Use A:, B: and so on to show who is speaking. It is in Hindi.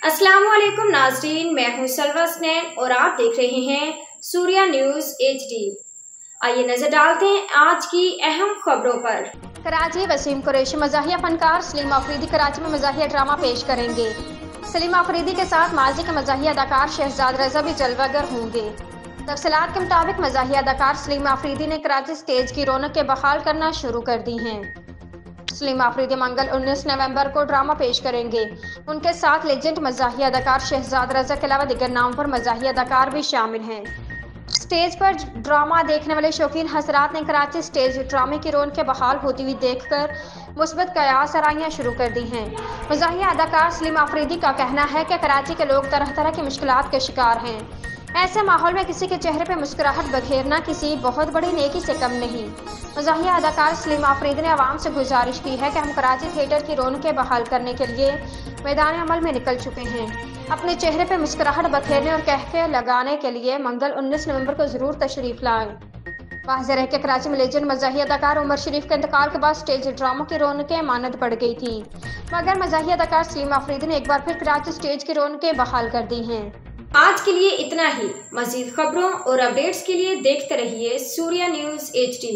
A: अस्सलाम वालेकुम नाज़रीन, मैं हूं सलवा स्नैन और आप देख रहे हैं सूर्या न्यूज़ HD। आइए नजर डालते हैं आज की अहम खबरों पर।
B: कराची वसीम कुरैशी मज़ाहिया फनकार सलीम आफरीदी कराची में मज़ाहिया ड्रामा पेश करेंगे। सलीम आफरीदी के साथ माजी के मज़ाहिया अदाकार शहजाद रजा भी जलवागर होंगे। तफसीलात के मुताबिक मज़ाहिया अदाकार सलीम आफरीदी ने कराची स्टेज की रौनक के बहाल करना शुरू कर दी हैं। सलीम आफरीदी मंगल 19 नवंबर को ड्रामा पेश करेंगे। उनके साथ लेजेंड मज़ाहिया अदाकार शहजाद रजा के अलावा दिगर नाम पर मज़ाहिया अदाकार भी शामिल हैं। स्टेज पर ड्रामा देखने वाले शौकीन हजरात ने कराची स्टेज ड्रामे की रौनक के बहाल होती हुई देखकर मुस्बत कयास आराइयाँ शुरू कर दी हैं। मज़ाहिया अदाकार सलीम आफरीदी का कहना है कि कराची के लोग तरह तरह की मुश्किलात के शिकार हैं। ऐसे माहौल में किसी के चेहरे पर मुस्कुराहट बखेरना किसी बहुत बड़ी नेकी से कम नहीं। मज़ाहिया अदाकार सलीम आफरीदी ने आवाम से गुजारिश की है कि हम कराची थिएटर की रौनकें बहाल करने के लिए मैदान अमल में निकल चुके हैं। अपने चेहरे पर मुस्कुराहट बखेरने और कहके लगाने के लिए मंगल 19 नवंबर को जरूर तशरीफ लाएं। वाज़ेह है कि कराची में लेजेंड मज़ाहिया अदाकार उमर शरीफ के इंतकाल के बाद स्टेज ड्रामों की रौनकें मानद बढ़ गई थी, मगर मज़ाहिया अदाकार सलीम आफरीदी ने एक बार फिर कराची स्टेज की रौनकें बहाल कर दी हैं।
A: आज के लिए इतना ही। मज़ीद खबरों और अपडेट्स के लिए देखते रहिए सूर्या न्यूज़ HD।